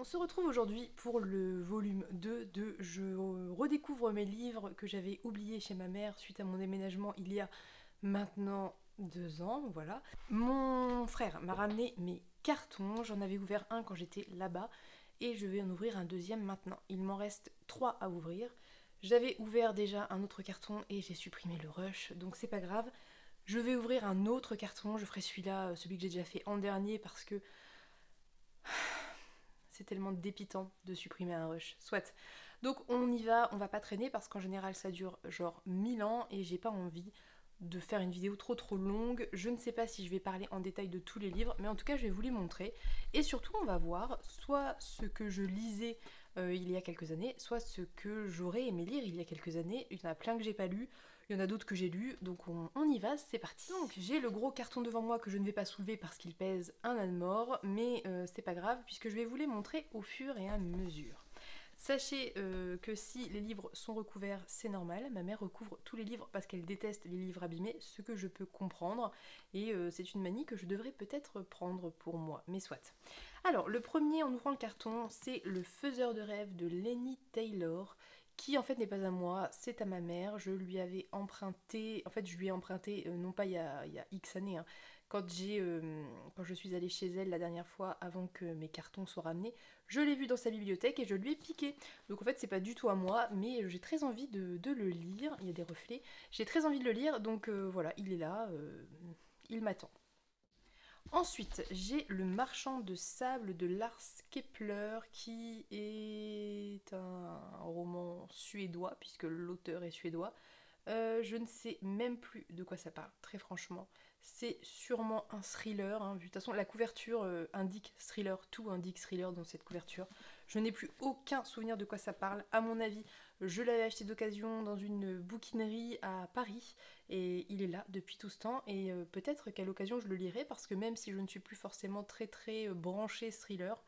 On se retrouve aujourd'hui pour le volume 2 de Je redécouvre mes livres que j'avais oubliés chez ma mère suite à mon déménagement il y a maintenant 2 ans, voilà. Mon frère m'a ramené mes cartons, j'en avais ouvert un quand j'étais là-bas et je vais en ouvrir un deuxième maintenant. Il m'en reste 3 à ouvrir. J'avais ouvert déjà un autre carton et j'ai supprimé le rush, donc c'est pas grave. Je vais ouvrir un autre carton, je ferai celui-là, celui que j'ai déjà fait en dernier parce que c'est tellement dépitant de supprimer un rush. Soit. Donc on y va, on va pas traîner parce qu'en général ça dure genre 1000 ans et j'ai pas envie de faire une vidéo trop longue. Je ne sais pas si je vais parler en détail de tous les livres, mais en tout cas je vais vous les montrer. Et surtout on va voir soit ce que je lisais il y a quelques années, soit ce que j'aurais aimé lire il y a quelques années. Il y en a plein que j'ai pas lu, il y en a d'autres que j'ai lus, donc on y va, c'est parti. Donc j'ai le gros carton devant moi que je ne vais pas soulever parce qu'il pèse un âne mort, mais c'est pas grave puisque je vais vous les montrer au fur et à mesure. Sachez que si les livres sont recouverts, c'est normal. Ma mère recouvre tous les livres parce qu'elle déteste les livres abîmés, ce que je peux comprendre. Et c'est une manie que je devrais peut-être prendre pour moi, mais soit. Alors, le premier en ouvrant le carton, c'est Le Faiseur de rêves de Lenny Taylor, qui en fait n'est pas à moi, c'est à ma mère. Je lui avais emprunté, en fait je lui ai emprunté, non pas il y a X années, hein, quand je suis allée chez elle la dernière fois avant que mes cartons soient ramenés, je l'ai vu dans sa bibliothèque et je lui ai piqué. Donc en fait c'est pas du tout à moi, mais j'ai très envie de le lire, il y a des reflets, j'ai très envie de le lire, donc voilà, il est là, il m'attend. Ensuite, j'ai Le Marchand de sable de Lars Kepler, qui est un roman suédois, puisque l'auteur est suédois. Je ne sais même plus de quoi ça parle, très franchement. C'est sûrement un thriller, hein, vu de toute façon la couverture indique thriller, tout indique thriller dans cette couverture. Je n'ai plus aucun souvenir de quoi ça parle. À mon avis, je l'avais acheté d'occasion dans une bouquinerie à Paris et il est là depuis tout ce temps et peut-être qu'à l'occasion je le lirai parce que même si je ne suis plus forcément très branchée thriller,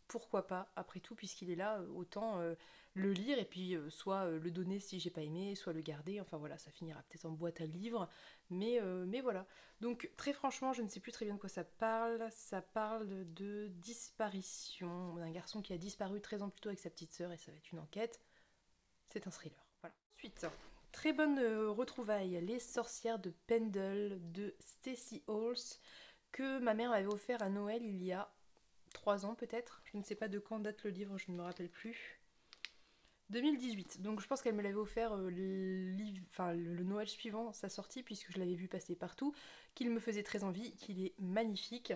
pourquoi pas, après tout, puisqu'il est là, autant le lire et puis soit le donner si j'ai pas aimé, soit le garder, enfin voilà, ça finira peut-être en boîte à livres, mais voilà. Donc très franchement, je ne sais plus très bien de quoi ça parle de disparition, d'un garçon qui a disparu 13 ans plus tôt avec sa petite sœur et ça va être une enquête, c'est un thriller, voilà. Ensuite, très bonne retrouvaille, Les sorcières de Pendle de Stacey Halls, que ma mère m'avait offert à Noël il y a 3 ans peut-être. Je ne sais pas de quand date le livre, je ne me rappelle plus. 2018, donc je pense qu'elle me l'avait offert le Noël suivant sa sortie, puisque je l'avais vu passer partout, qu'il me faisait très envie, qu'il est magnifique.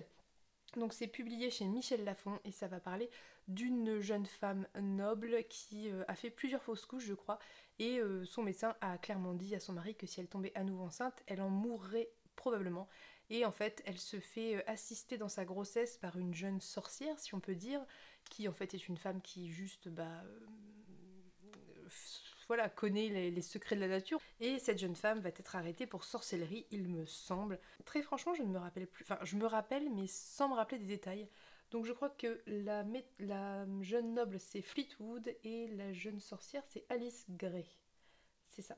Donc c'est publié chez Michel Lafon et ça va parler d'une jeune femme noble qui a fait plusieurs fausses couches je crois et son médecin a clairement dit à son mari que si elle tombait à nouveau enceinte, elle en mourrait probablement. Et en fait elle se fait assister dans sa grossesse par une jeune sorcière si on peut dire, qui en fait est une femme qui juste voilà, connaît les secrets de la nature. Et cette jeune femme va être arrêtée pour sorcellerie, il me semble. Très franchement, je ne me rappelle plus. Enfin, je me rappelle, mais sans me rappeler des détails. Donc je crois que la jeune noble, c'est Fleetwood, et la jeune sorcière, c'est Alice Gray. C'est ça.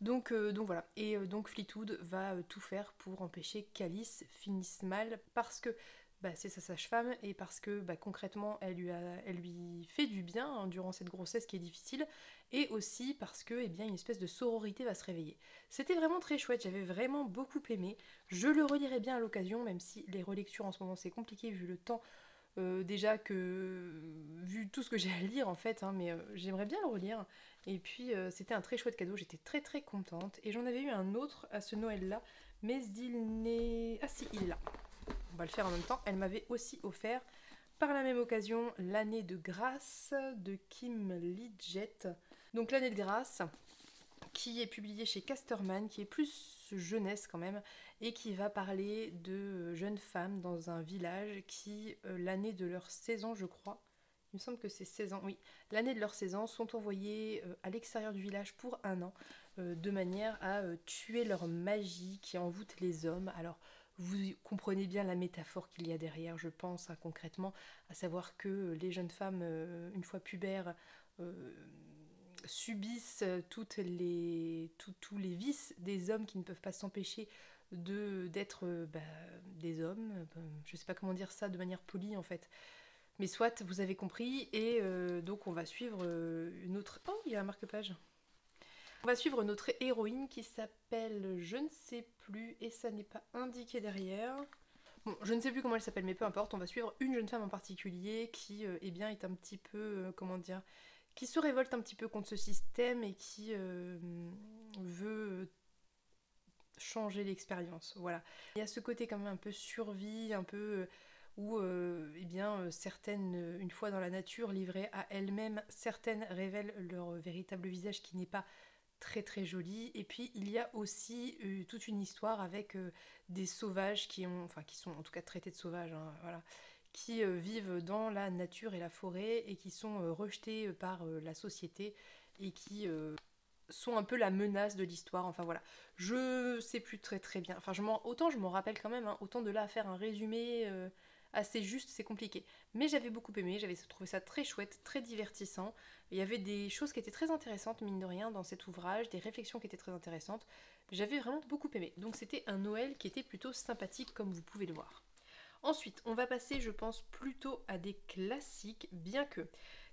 Donc voilà. Et donc Fleetwood va tout faire pour empêcher qu'Alice finisse mal, parce que c'est sa sage-femme et parce que concrètement elle lui fait du bien hein, durant cette grossesse qui est difficile, et aussi parce que une espèce de sororité va se réveiller. C'était vraiment très chouette, j'avais vraiment beaucoup aimé. Je le relirai bien à l'occasion, même si les relectures en ce moment c'est compliqué vu le temps. Déjà que vu tout ce que j'ai à lire en fait, hein, mais j'aimerais bien le relire. Et puis c'était un très chouette cadeau, j'étais très contente. Et j'en avais eu un autre à ce Noël-là, mais il n'est... Ah si, il est là. On va le faire en même temps. Elle m'avait aussi offert par la même occasion L'année de grâce de Kim Lidgett. Donc L'année de grâce, qui est publié chez Casterman, qui est plus jeunesse quand même, et qui va parler de jeunes femmes dans un village qui, l'année de leur saison je crois, il me semble que c'est 16 ans, oui, l'année de leur saison, sont envoyées à l'extérieur du village pour un an, de manière à tuer leur magie qui envoûte les hommes. Alors vous comprenez bien la métaphore qu'il y a derrière, je pense, hein, concrètement, à savoir que les jeunes femmes, une fois pubères, euh, subissent tous les vices des hommes qui ne peuvent pas s'empêcher d'être des hommes. Je sais pas comment dire ça de manière polie en fait. Mais soit, vous avez compris, et donc on va suivre une autre... Oh, il y a un marque-page. On va suivre notre héroïne qui s'appelle je ne sais plus, et ça n'est pas indiqué derrière. Bon, je ne sais plus comment elle s'appelle, mais peu importe, on va suivre une jeune femme en particulier qui, eh bien, est un petit peu, comment dire, qui se révolte un petit peu contre ce système et qui veut changer l'expérience. Voilà. Il y a ce côté quand même un peu survie, un peu où, eh bien, certaines, une fois dans la nature, livrées à elles-mêmes, certaines révèlent leur véritable visage qui n'est pas très très joli. Et puis il y a aussi toute une histoire avec des sauvages qui sont en tout cas traités de sauvages, hein, voilà, qui vivent dans la nature et la forêt et qui sont rejetés par la société et qui sont un peu la menace de l'histoire. Enfin voilà, je sais plus très très bien. Enfin autant je m'en rappelle quand même, hein, autant de là à faire un résumé assez juste, c'est compliqué. Mais j'avais beaucoup aimé, j'avais trouvé ça très chouette, très divertissant. Il y avait des choses qui étaient très intéressantes, mine de rien, dans cet ouvrage, des réflexions qui étaient très intéressantes. J'avais vraiment beaucoup aimé. Donc c'était un Noël qui était plutôt sympathique, comme vous pouvez le voir. Ensuite, on va passer, je pense, plutôt à des classiques, bien que...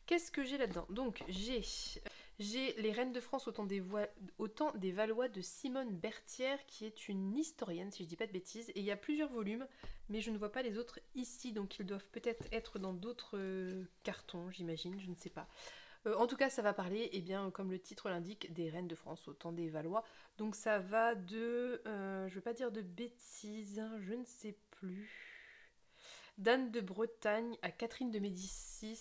Qu'est-ce que j'ai là-dedans? Donc, j'ai Les Reines de France autant des Valois de Simone Berthière, qui est une historienne, si je dis pas de bêtises, et il y a plusieurs volumes, mais je ne vois pas les autres ici, donc ils doivent peut-être être dans d'autres cartons, j'imagine, je ne sais pas. En tout cas, ça va parler, eh bien, comme le titre l'indique, des Reines de France au temps des Valois. Donc ça va de... je ne vais pas dire de bêtises, hein, je ne sais plus... d'Anne de Bretagne à Catherine de Médicis.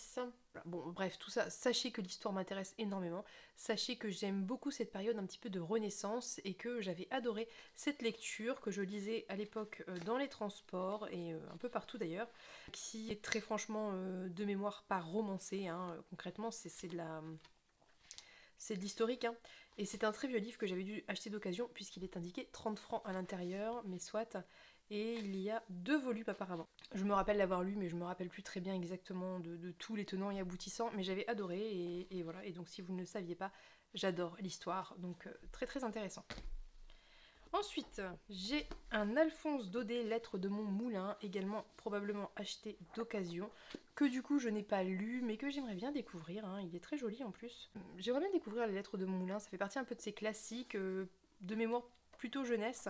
Bon, bref, tout ça, sachez que l'histoire m'intéresse énormément. Sachez que j'aime beaucoup cette période un petit peu de renaissance et que j'avais adoré cette lecture que je lisais à l'époque dans les transports et un peu partout d'ailleurs, qui est très franchement de mémoire pas romancée, hein. Concrètement, c'est de l'historique, hein. Et c'est un très vieux livre que j'avais dû acheter d'occasion puisqu'il est indiqué 30 francs à l'intérieur, mais soit. Et il y a 2 volumes apparemment. Je me rappelle l'avoir lu, mais je me rappelle plus très bien exactement de tous les tenants et aboutissants, mais j'avais adoré, et voilà. Et donc si vous ne le saviez pas, j'adore l'histoire, donc très très intéressant. Ensuite, j'ai un Alphonse Daudet, Lettres de mon moulin, également probablement acheté d'occasion, que du coup je n'ai pas lu, mais que j'aimerais bien découvrir, hein. Il est très joli en plus. J'aimerais bien découvrir les Lettres de mon moulin, ça fait partie un peu de ces classiques de mémoire plutôt jeunesse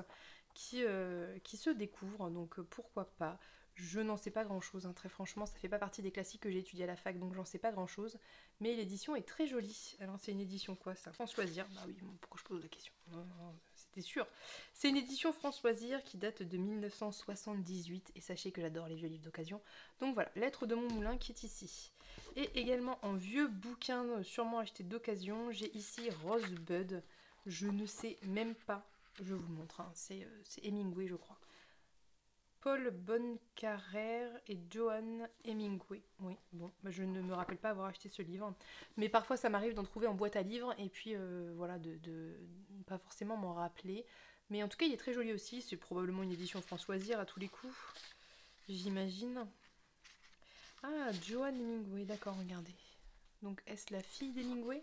qui se découvrent, donc pourquoi pas. Je n'en sais pas grand chose, hein, très franchement, ça fait pas partie des classiques que j'ai étudiés à la fac, donc j'en sais pas grand chose, mais l'édition est très jolie. Alors c'est une édition quoi ça? France Loisir. Bah oui, pourquoi je pose la question? Non, c'était sûr. C'est une édition France Loisir qui date de 1978, et sachez que j'adore les vieux livres d'occasion. Donc voilà, Lettres de mon moulin qui est ici. Et également en vieux bouquin sûrement acheté d'occasion, j'ai ici Rosebud. Je ne sais même pas, je vous montre, hein, c'est Hemingway je crois. Paul Bonnecarrère et Joan Hemingway. Oui, bon, je ne me rappelle pas avoir acheté ce livre. Mais parfois ça m'arrive d'en trouver en boîte à livres et puis voilà, de pas forcément m'en rappeler. Mais en tout cas, il est très joli aussi. C'est probablement une édition France Loisir à tous les coups, j'imagine. Ah, Joan Hemingway, d'accord, regardez. Donc, est-ce la fille d'Hemingway?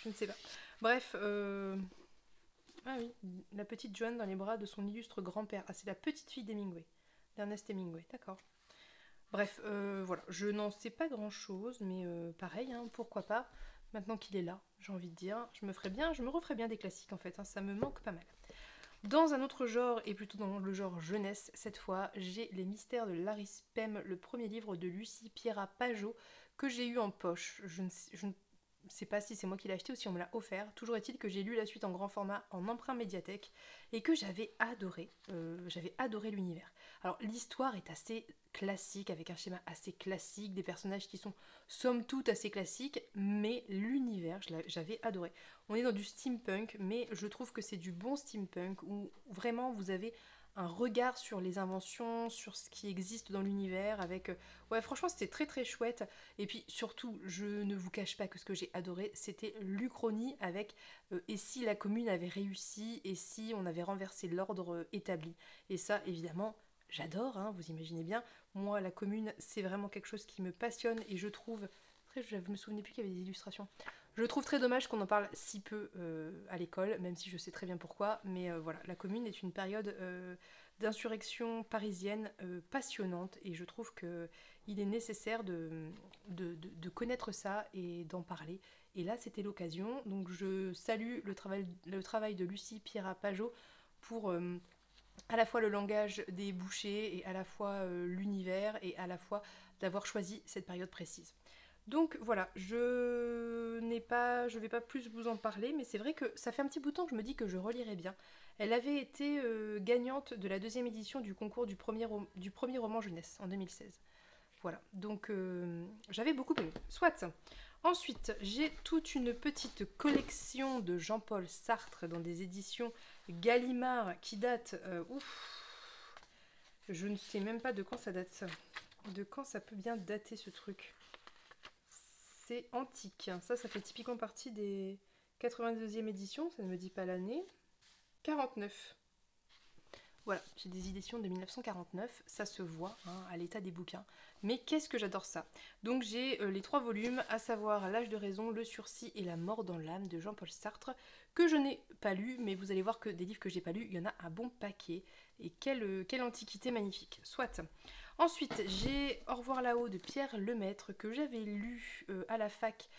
Je ne sais pas. Bref, ah oui, la petite Joan dans les bras de son illustre grand-père. Ah, c'est la petite fille d'Hemingway, d'Ernest Hemingway, d'accord. Bref, voilà, je n'en sais pas grand-chose, mais pareil, hein, pourquoi pas. Maintenant qu'il est là, j'ai envie de dire, je me referais bien des classiques en fait, hein, ça me manque pas mal. Dans un autre genre, et plutôt dans le genre jeunesse, cette fois, j'ai Les Mystères de Larry Spem, le premier livre de Lucie Pierra Pajot, que j'ai eu en poche. Je ne sais pas si c'est moi qui l'ai acheté ou si on me l'a offert. Toujours est-il que j'ai lu la suite en grand format, en emprunt médiathèque, et que j'avais adoré. J'avais adoré l'univers. Alors l'histoire est assez classique, avec un schéma assez classique, des personnages qui sont somme toute assez classiques, mais l'univers, j'avais adoré. On est dans du steampunk, mais je trouve que c'est du bon steampunk, où vraiment vous avez un regard sur les inventions, sur ce qui existe dans l'univers, avec... ouais, franchement, c'était très très chouette. Et puis surtout, je ne vous cache pas que ce que j'ai adoré, c'était l'Uchronie avec et si la commune avait réussi, et si on avait renversé l'ordre établi. Et ça, évidemment, j'adore, hein, vous imaginez bien. Moi, la commune, c'est vraiment quelque chose qui me passionne, et je trouve... Après, je me souvenais plus qu'il y avait des illustrations. Je trouve très dommage qu'on en parle si peu à l'école, même si je sais très bien pourquoi, mais voilà, la commune est une période d'insurrection parisienne passionnante et je trouve qu'il est nécessaire de connaître ça et d'en parler. Et là, c'était l'occasion. Donc je salue le travail de Lucie Pierrat-Pajot pour à la fois le langage des bouchers et à la fois l'univers et à la fois d'avoir choisi cette période précise. Donc voilà, je vais pas plus vous en parler, mais c'est vrai que ça fait un petit bout de temps que je me dis que je relirai bien. Elle avait été gagnante de la deuxième édition du concours du premier roman jeunesse en 2016. Voilà, donc j'avais beaucoup aimé. Soit. Ensuite, j'ai toute une petite collection de Jean-Paul Sartre dans des éditions Gallimard qui datent... je ne sais même pas de quand ça date. De quand ça peut bien dater ce truc. C'est antique. Ça fait typiquement partie des 82e éditions, ça ne me dit pas l'année. 49. Voilà, j'ai des éditions de 1949, ça se voit hein, à l'état des bouquins. Mais qu'est-ce que j'adore ça. Donc j'ai les 3 volumes, à savoir L'âge de raison, Le sursis et La mort dans l'âme de Jean-Paul Sartre, que je n'ai pas lu, mais vous allez voir que des livres que j'ai pas lus, il y en a un bon paquet. Et quelle antiquité magnifique. Soit. Ensuite, j'ai Au revoir là-haut de Pierre Lemaître, que j'avais lu à la fac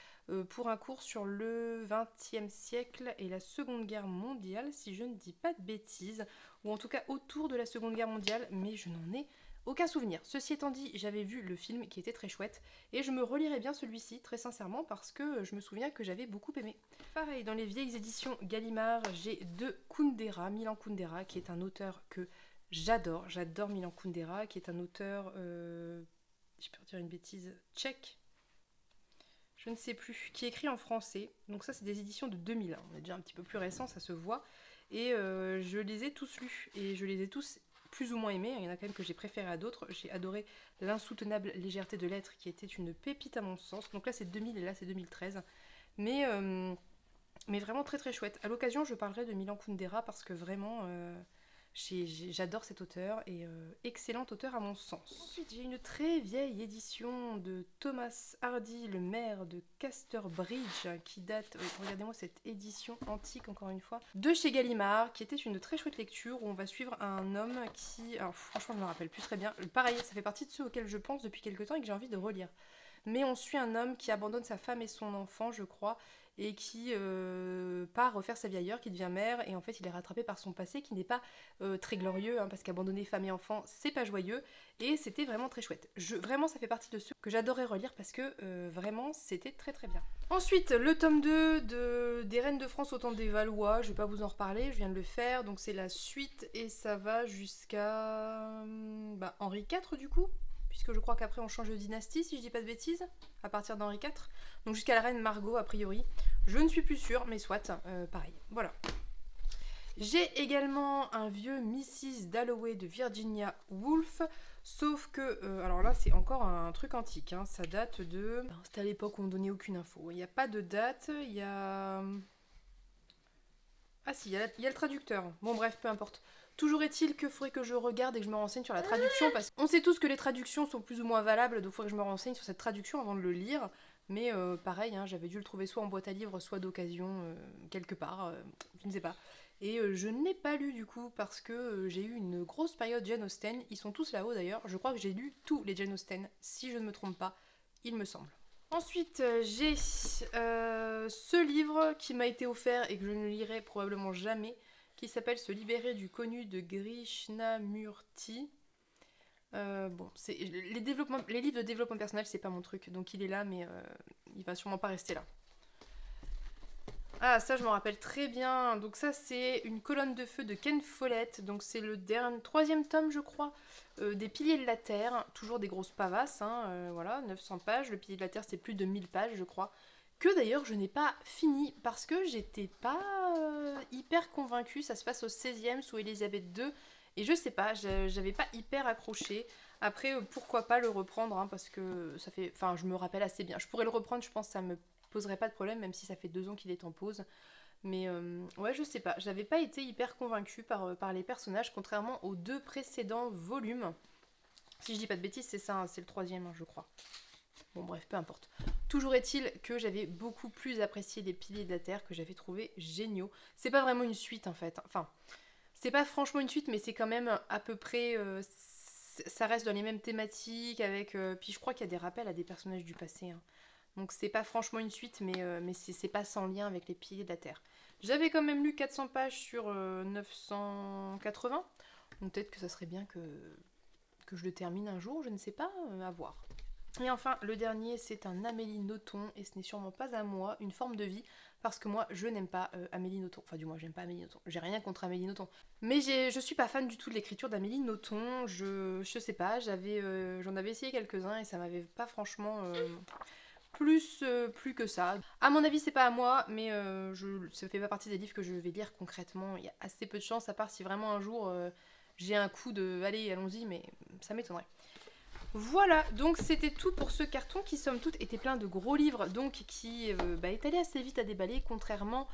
pour un cours sur le XXe siècle et la Seconde Guerre mondiale, si je ne dis pas de bêtises, ou en tout cas autour de la Seconde Guerre mondiale, mais je n'en ai aucun souvenir. Ceci étant dit, j'avais vu le film qui était très chouette, et je me relirais bien celui-ci, très sincèrement, parce que je me souviens que j'avais beaucoup aimé. Pareil, dans les vieilles éditions Gallimard, j'ai de Kundera, Milan Kundera, qui est un auteur que j'adore Milan Kundera, qui est un auteur, je peux dire une bêtise, tchèque, je ne sais plus, qui est écrit en français. Donc ça, c'est des éditions de 2001. On est déjà un petit peu plus récent, ça se voit. Et je les ai tous lus. Et je les ai tous plus ou moins aimés. Il y en a quand même que j'ai préféré à d'autres. J'ai adoré L'insoutenable légèreté de l'être, qui était une pépite à mon sens. Donc là, c'est 2000 et là, c'est 2013. Mais vraiment très très chouette. À l'occasion, je parlerai de Milan Kundera parce que vraiment... j'adore cet auteur et excellent auteur à mon sens. Ensuite, j'ai une très vieille édition de Thomas Hardy, le maire de Casterbridge, qui date, regardez-moi cette édition antique encore une fois, de chez Gallimard, qui était une très chouette lecture où on va suivre un homme qui, alors franchement je me rappelle plus très bien, pareil, ça fait partie de ceux auxquels je pense depuis quelques temps et que j'ai envie de relire. Mais on suit un homme qui abandonne sa femme et son enfant, je crois, et qui part refaire sa vie ailleurs, qui devient mère, et en fait il est rattrapé par son passé qui n'est pas très glorieux, hein, parce qu'abandonner femme et enfant, c'est pas joyeux, et c'était vraiment très chouette. Vraiment, ça fait partie de ceux que j'adorais relire, parce que vraiment, c'était très très bien. Ensuite, le tome 2 des Reines de France au temps des Valois, je vais pas vous en reparler, je viens de le faire, donc c'est la suite, et ça va jusqu'à Henri IV du coup, puisque je crois qu'après on change de dynastie, si je dis pas de bêtises, à partir d'Henri IV. Donc jusqu'à la reine Margot, a priori. Je ne suis plus sûre, mais soit, pareil. Voilà. J'ai également un vieux Mrs. Dalloway de Virginia Woolf, sauf que, alors là c'est encore un truc antique, hein, ça date de... C'était à l'époque où on ne donnait aucune info. Il n'y a pas de date, il y a... Ah si, il y a le traducteur. Bon bref, peu importe. Toujours est-il qu'il faudrait que je regarde et que je me renseigne sur la traduction, parce qu'on sait tous que les traductions sont plus ou moins valables, donc il faudrait que je me renseigne sur cette traduction avant de le lire. Mais pareil, hein, j'avais dû le trouver soit en boîte à livres, soit d'occasion, quelque part, je ne sais pas. Et je ne l'ai pas lu du coup, parce que j'ai eu une grosse période Jane Austen. Ils sont tous là-haut d'ailleurs, je crois que j'ai lu tous les Jane Austen, si je ne me trompe pas, il me semble. Ensuite, j'ai ce livre qui m'a été offert et que je ne lirai probablement jamais, qui s'appelle Se libérer du connu de Krishnamurti. Bon, les livres de développement personnel, c'est pas mon truc, donc il est là, mais il va sûrement pas rester là. Ah, ça je m'en rappelle très bien. Donc ça c'est une colonne de feu de Ken Follett. Donc c'est le troisième tome je crois des Piliers de la Terre. Toujours des grosses pavasses, hein, voilà, 900 pages. Le Pilier de la Terre c'est plus de 1000 pages je crois. Que d'ailleurs je n'ai pas fini parce que j'étais pas hyper convaincue. Ça se passe au 16e sous Élisabeth II. Et je sais pas, j'avais pas hyper accroché. Après pourquoi pas le reprendre hein, parce que ça fait... Enfin je me rappelle assez bien. Je pourrais le reprendre, je pense que ça me poserait pas de problème, même si ça fait 2 ans qu'il est en pause. Mais ouais, je sais pas. J'avais pas été hyper convaincue par les personnages, contrairement aux 2 précédents volumes. Si je dis pas de bêtises, c'est ça, hein, c'est le 3e, hein, je crois. Bon bref, peu importe. Toujours est-il que j'avais beaucoup plus apprécié les Piliers de la Terre, que j'avais trouvé géniaux. C'est pas vraiment une suite en fait. Enfin, C'est pas franchement une suite, mais c'est quand même à peu près... ça reste dans les mêmes thématiques, avec... puis je crois qu'il y a des rappels à des personnages du passé. Hein. Donc c'est pas franchement une suite, mais c'est pas sans lien avec les piliers de la Terre. J'avais quand même lu 400 pages sur 980. Donc peut-être que ça serait bien que je le termine un jour, je ne sais pas, à voir. Et enfin, le dernier, c'est un Amélie Nothomb, et ce n'est sûrement pas à moi, une forme de vie, parce que moi, je n'aime pas Amélie Nothomb. Enfin, du moins, j'aime pas Amélie Nothomb. J'ai rien contre Amélie Nothomb. Mais je suis pas fan du tout de l'écriture d'Amélie Nothomb. Je sais pas, j'en avais essayé quelques-uns, et ça m'avait pas franchement... plus que ça. À mon avis, c'est pas à moi, mais ça fait pas partie des livres que je vais lire concrètement. Il y a assez peu de chance, à part si vraiment un jour j'ai un coup de allez, allons-y, mais ça m'étonnerait. Voilà, donc c'était tout pour ce carton qui, somme toute, était plein de gros livres, donc qui est allé assez vite à déballer, contrairement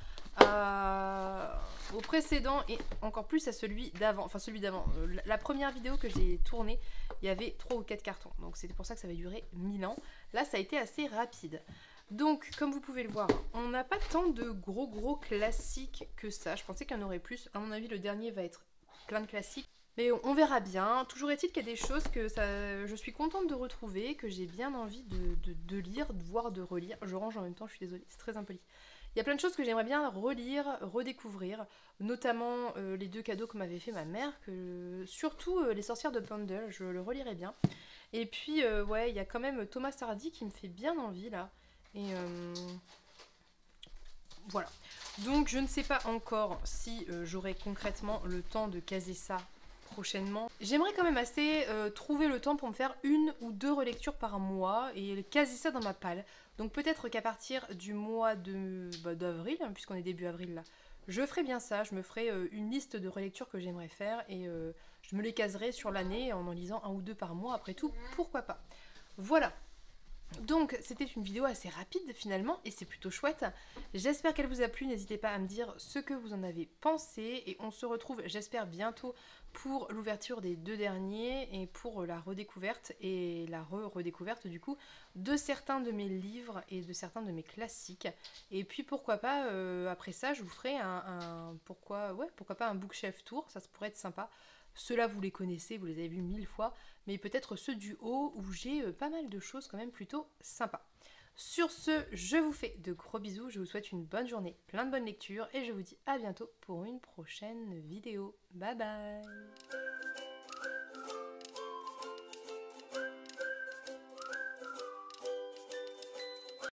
au précédent et encore plus à celui d'avant. Enfin, celui d'avant. La première vidéo que j'ai tournée, il y avait 3 ou 4 cartons, donc c'était pour ça que ça avait duré 1000 ans. Là, ça a été assez rapide. Donc, comme vous pouvez le voir, on n'a pas tant de gros classiques que ça. Je pensais qu'il y en aurait plus. À mon avis, le dernier va être plein de classiques. Mais on verra bien. Toujours est-il qu'il y a des choses que je suis contente de retrouver, que j'ai bien envie de lire, voire de relire. Je range en même temps, je suis désolée, c'est très impoli. Il y a plein de choses que j'aimerais bien relire, redécouvrir, notamment les 2 cadeaux que m'avait fait ma mère, surtout Les Sorcières de Pendle, je le relirai bien. Et puis, ouais, il y a quand même Thomas Hardy qui me fait bien envie, là. Et voilà. Donc, je ne sais pas encore si j'aurai concrètement le temps de caser ça prochainement. J'aimerais quand même assez trouver le temps pour me faire 1 ou 2 relectures par mois et caser ça dans ma palle. Donc peut-être qu'à partir du mois d'avril, hein, puisqu'on est début avril là, je ferai bien ça, je me ferai une liste de relectures que j'aimerais faire et je me les caserai sur l'année en lisant 1 ou 2 par mois, après tout, pourquoi pas. Voilà. Donc c'était une vidéo assez rapide finalement et c'est plutôt chouette. J'espère qu'elle vous a plu, n'hésitez pas à me dire ce que vous en avez pensé et on se retrouve j'espère bientôt pour l'ouverture des 2 derniers et pour la redécouverte et la redécouverte du coup de certains de mes livres et de certains de mes classiques. Et puis pourquoi pas après ça je vous ferai pourquoi pas un bookshelf tour, ça pourrait être sympa. Ceux-là, vous les connaissez, vous les avez vus 1000 fois, mais peut-être ceux du haut où j'ai pas mal de choses quand même plutôt sympas. Sur ce, je vous fais de gros bisous, je vous souhaite une bonne journée, plein de bonnes lectures, et je vous dis à bientôt pour une prochaine vidéo. Bye bye!